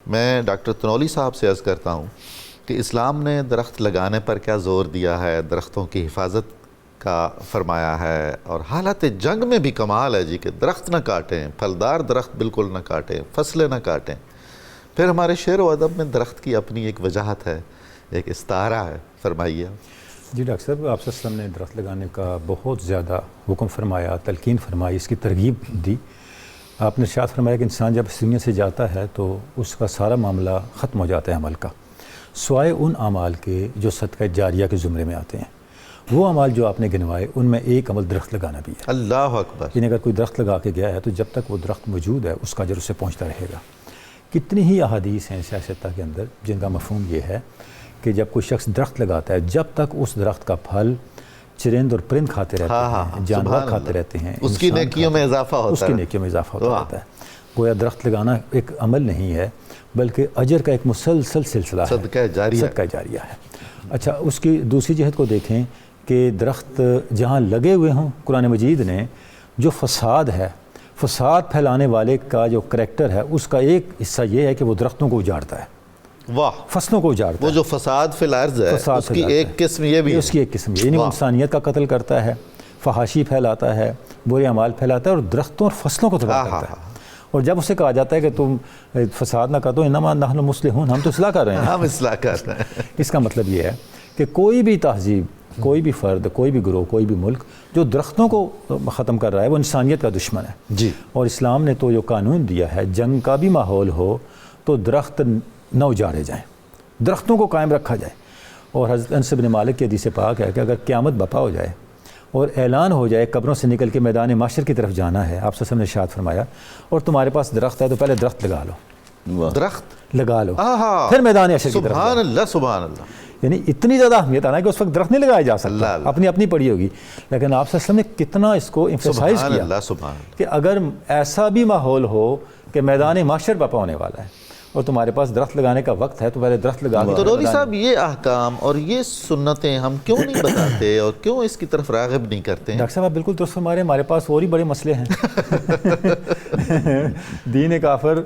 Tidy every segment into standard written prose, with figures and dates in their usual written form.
میں ڈاکٹر تنولی صاحب سے عرض کرتا ہوں کہ اسلام نے درخت لگانے پر کیا زور دیا ہے، درختوں کی حفاظت کا فرمایا ہے، اور حالت جنگ میں بھی کمال ہے جی کہ درخت نہ کاٹیں، پھلدار درخت بالکل نہ کاٹیں، فصلیں نہ کاٹیں۔ پھر ہمارے شعر و ادب میں درخت کی اپنی ایک وجاہت ہے، ایک استعارہ ہے، فرمائیے۔ جی ڈاکٹر صاحب، آپ صلی اللہ علیہ وسلم نے درخت لگانے کا بہت زیادہ حکم فرمایا، تلقین فرمائی، اس کی ترغیب دی۔ آپ نے ارشاد فرمایا کہ انسان جب اس دنیا سے جاتا ہے تو اس کا سارا معاملہ ختم ہو جاتا ہے عمل کا، سوائے ان اعمال کے جو صدقہ جاریہ کے زمرے میں آتے ہیں۔ وہ اعمال جو آپ نے گنوائے ان میں ایک عمل درخت لگانا بھی ہے۔ اللہ اکبر۔ یعنی اگر کوئی درخت لگا کے گیا ہے تو جب تک وہ درخت موجود ہے اس کا اجر اسے پہنچتا رہے گا۔ کتنی ہی احادیث ہیں سیاستہ کے اندر جن کا مفہوم یہ ہے کہ جب کوئی شخص درخت لگاتا ہے، جب تک اس درخت کا پھل چرند اور پرند کھاتے رہتے ہیں، جانور کھاتے رہتے ہیں، اس کی نیکیوں میں اضافہ ہوتا ہے، اس کی نیکیوں میں اضافہ ہوتا رہتا ہے۔ گویا درخت لگانا ایک عمل نہیں ہے بلکہ اجر کا ایک مسلسل سلسلہ ہے، صدقہ جاریہ ہے۔ اچھا، اس کی دوسری جہت کو دیکھیں کہ درخت جہاں لگے ہوئے ہوں، قرآن مجید نے جو فساد ہے، فساد پھیلانے والے کا جو کریکٹر ہے اس کا ایک حصہ یہ ہے کہ وہ درختوں کو اجاڑتا ہے، واہ، فصلوں کو اجاڑتا ہے۔ وہ جو فساد فی الارض ہے اس کی ایک قسم یہ بھی ہے، اس کی ایک قسم یعنی وہ انسانیت کا قتل کرتا ہے، فحاشی پھیلاتا ہے، برے اعمال پھیلاتا ہے اور درختوں اور فصلوں کو تباہ کرتا ہے۔ اور جب اسے کہا جاتا ہے کہ تم فساد نہ کرو، انما نحن مصلحون، ہم تو اصلاح کر رہے ہیں، ہم اصلاح کر رہے ہیں۔ اس کا مطلب یہ ہے کہ کوئی بھی تہذیب، کوئی بھی فرد، کوئی بھی گروہ، کوئی بھی ملک جو درختوں کو ختم کر رہا ہے وہ انسانیت کا دشمن ہے جی۔ اور اسلام نے تو جو قانون دیا ہے، جنگ کا بھی ماحول ہو تو درخت نہ اجاڑے جائیں، درختوں کو قائم رکھا جائے۔ اور حضرت انس بن مالک کی حدیث پاک ہے کہ اگر قیامت برپا ہو جائے اور اعلان ہو جائے قبروں سے نکل کے میدان محشر کی طرف جانا ہے، آپ صلی اللہ علیہ وسلم نے ارشاد فرمایا، اور تمہارے پاس درخت ہے تو پہلے درخت لگا لو، درخت لگا لو، پھر میدان محشر کی طرف جاؤ۔ سبحان اللہ، سبحان اللہ۔ یعنی اتنی زیادہ اہمیت آنا کہ اس وقت درخت نہیں لگایا جا سکتا، اپنی پڑی ہوگی، لیکن آپ صلی اللہ علیہ وسلم نے کتنا اس کو ایمفیسائز کیا کہ اگر ایسا بھی ماحول ہو کہ میدان محشر برپا ہونے والا ہے اور تمہارے پاس درخت لگانے کا وقت ہے تو پہلے درخت لگا دو۔ تنولی صاحب، یہ احکام اور یہ سنتیں ہم کیوں نہیں بتاتے اور کیوں اس کی طرف راغب نہیں کرتے ہیں؟ ڈاکٹر صاحب آپ بالکل درست فرما رہے ہیں، ہمارے پاس اور ہی بڑے مسئلے ہیں۔ دین کافر،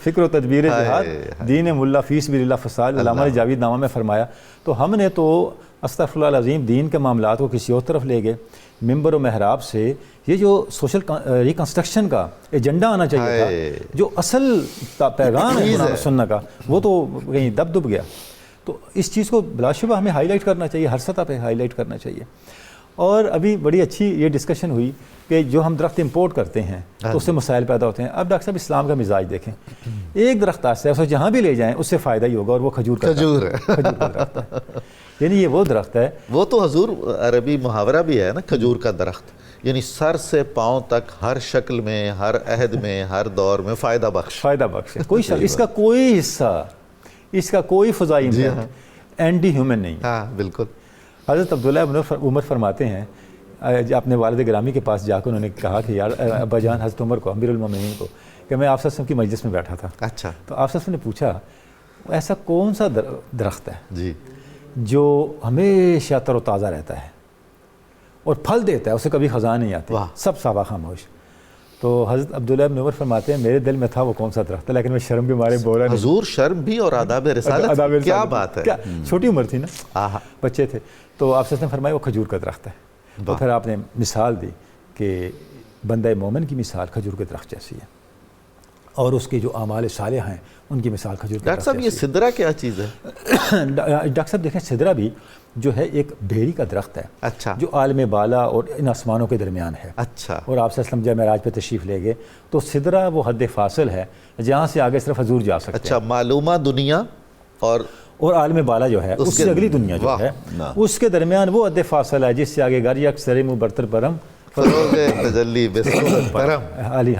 فکر و تدبیر جہاد، دین ملا فی سبیل اللہ فساد، علامہ نے جاوید نامہ میں فرمایا۔ تو ہم نے تو استغفر اللہ العظیم دین کے معاملات کو کسی اور طرف لے گئے، ممبر و محراب سے یہ جو سوشل ریکنسٹرکشن کا ایجنڈا آنا چاہیے تھا، جو اصل پیغام ہے قرآن و سنت کا، وہ تو کہیں دب گیا۔ تو اس چیز کو بلا شبہ ہمیں ہائی لائٹ کرنا چاہیے، ہر سطح پہ ہائی لائٹ کرنا چاہیے۔ اور ابھی بڑی اچھی یہ ڈسکشن ہوئی کہ جو ہم درخت امپورٹ کرتے ہیں تو اس سے مسائل پیدا ہوتے ہیں۔ اب ڈاکٹر صاحب اسلام کا مزاج دیکھیں، ایک درخت ایسا ہے اسے جہاں بھی لے جائیں اس سے فائدہ ہی ہوگا، اور وہ کھجور کا درخت ہے۔ یعنی یہ وہ درخت ہے، وہ تو حضور عربی محاورہ بھی ہے نا، کھجور کا درخت، یعنی سر سے پاؤں تک ہر شکل میں، ہر عہد میں، ہر دور میں فائدہ بخش ہے، کوئی اس کا کوئی حصہ، اس کا کوئی فضائی اینٹی ہیومن نہیں۔ ہاں بالکل۔ حضرت عبداللہ ابن عمر فرماتے ہیں، اپنے والد گرامی کے پاس جا کر انہوں نے کہا کہ یار ابا جان، حضرت عمر کو، امیر المومنین کو، کہ میں آپ صلی اللہ علیہ وسلم کی مجلس میں بیٹھا تھا۔ اچھا۔ تو آپ صلی اللہ علیہ وسلم نے پوچھا ایسا کون سا درخت ہے جی جو ہمیشہ تر و تازہ رہتا ہے اور پھل دیتا ہے، اسے کبھی خزاں نہیں آتے، سب صحابہ خاموش۔ تو حضرت عبداللہ ابن عمر فرماتے ہیں میرے دل میں تھا وہ کون سا درخت ہے، لیکن میں شرم بھی مارے بولا نہیں۔ حضور شرم بھی اور آداب رسالت، کیا بات ہے، چھوٹی عمر تھی نا، بچے تھے۔ تو آپ صلی اللہ علیہ وسلم نے فرمایا وہ کھجور کا درخت ہے۔ تو پھر آپ نے مثال دی کہ بندہ مومن کی مثال کھجور کے درخت جیسی ہے، اور اس کے جو اعمال صالحہ ہیں ان کی مثال کھجور کے درخت جیسی ہے۔ ڈاکٹر صاحب یہ سدرا کیا چیز ہے؟ ڈاکٹر صاحب دیکھیں، سدرا بھی جو ہے ایک بیری کا درخت ہے، اچھا، جو عالم بالا اور ان آسمانوں کے درمیان ہے۔ اچھا۔ اور آپ صلی اللہ علیہ وسلم جب معراج پہ تشریف لے گئے تو سدرا وہ حد فاصل ہے جہاں سے آگے صرف حضور جا سکتے ہیں۔ اچھا، معلومہ دنیا اور عالم بالا جو ہے اس سے اگلی دنیا جو ہے اس کے درمیان وہ حد فاصل ہے جس سے آگے گر یک سرم و برتر پرم فروغ تجلی بصورت پرم، حالی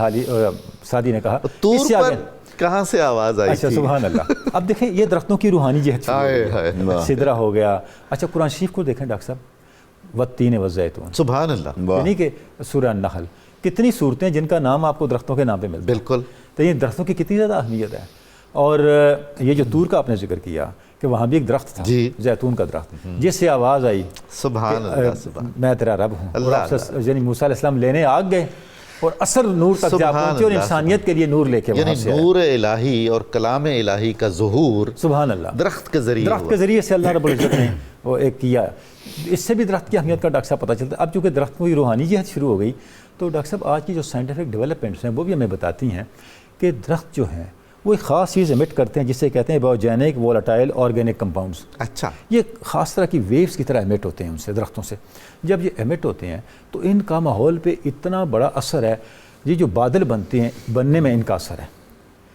سعدی نے کہا۔ طور پر کہاں سے آواز آئی؟ اچھا سبحان اللہ۔ اب دیکھیں یہ درختوں کی روحانی جہت سدرا ہو گیا۔ اچھا قرآن شریف کو دیکھیں ڈاکٹر صاحب، والتین والزیتون، سبحان اللہ، یعنی کہ سورہ النحل، کتنی صورتیں جن کا نام آپ کو درختوں کے نام پہ ملتا ہے۔ بالکل۔ تو یہ درختوں کی کتنی زیادہ اہمیت ہے۔ اور یہ جو طور کا آپ نے ذکر کیا کہ وہاں بھی ایک درخت تھا، زیتون کا درخت، جس سے آواز آئی سبحان اللہ، میں تیرا رب ہوں، یعنی موسیٰ علیہ السلام لینے آگ گئے اور اثر نور تک جا پہنچے اور انسانیت کے لیے نور لے کے وہاں سے یعنی نور الہی اور کلام الہی کا ظہور سبحان اللہ درخت کے ذریعے درخت کے ذریعے سے اللہ رب العزت نے وہ ایک کیا. اس سے بھی درخت کی اہمیت کا ڈاکٹر صاحب پتہ چلتا ہے. اب چونکہ درخت کی روحانی جہت شروع ہو گئی تو ڈاکٹر صاحب آج کی جو سائنٹیفک ڈیولپمنٹس ہیں وہ بھی ہمیں بتاتی ہیں کہ درخت جو ہیں وہ ایک خاص چیز ایمٹ کرتے ہیں جسے کہتے ہیں بایوجینک وولٹائل آرگینک کمپاؤنڈس. اچھا. یہ خاص طرح کی ویوز کی طرح ایمٹ ہوتے ہیں ان سے درختوں سے. جب یہ ایمٹ ہوتے ہیں تو ان کا ماحول پہ اتنا بڑا اثر ہے. یہ جو بادل بنتے ہیں بننے میں ان کا اثر ہے.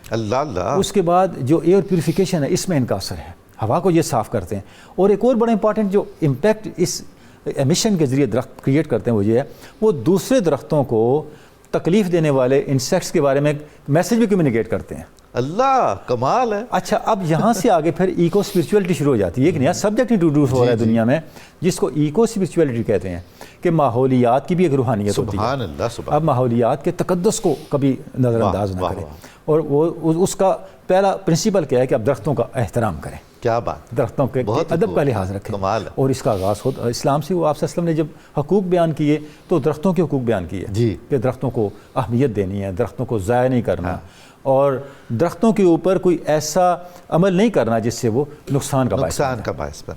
اللہ اللہ. اس کے بعد جو ایئر پیوریفیکیشن ہے اس میں ان کا اثر ہے. ہوا کو یہ صاف کرتے ہیں. اور ایک اور بڑا امپارٹنٹ جو امپیکٹ اس ایمیشن کے ذریعے درخت کریٹ کرتے ہیں وہ یہ ہے وہ دوسرے درختوں کو تکلیف دینے والے انسیکٹس کے بارے میں میسیج بھی کمیونیکیٹ کرتے ہیں. اللہ کمال ہے. اچھا اب یہاں سے آگے پھر ایکو اسپریچولیٹی شروع ہو جاتی ہے. ایک نیا سبجیکٹ انٹروڈیوس ہو رہا ہے دنیا میں جس کو ایکو اسپریچولیٹی کہتے ہیں کہ ماحولیات کی بھی ایک روحانیت ہوتی ہے. سبحان اللہ. سبحان. اب ماحولیات کے تقدس کو کبھی نظر انداز نہ کریں اور وہ اس کا پہلا پرنسپل کیا ہے کہ آپ درختوں کا احترام کریں. کیا بات. درختوں کے ادب کا لحاظ رکھیں. کمال. اور اس کا آغاز ہوتا اسلام سے. وہ آپ صلی اللہ علیہ وسلم نے جب حقوق بیان کیے تو درختوں کے حقوق بیان کیے جی کہ درختوں کو اہمیت دینی ہے, درختوں کو ضائع نہیں کرنا اور درختوں کے اوپر کوئی ایسا عمل نہیں کرنا جس سے وہ نقصان کا باعث بنے.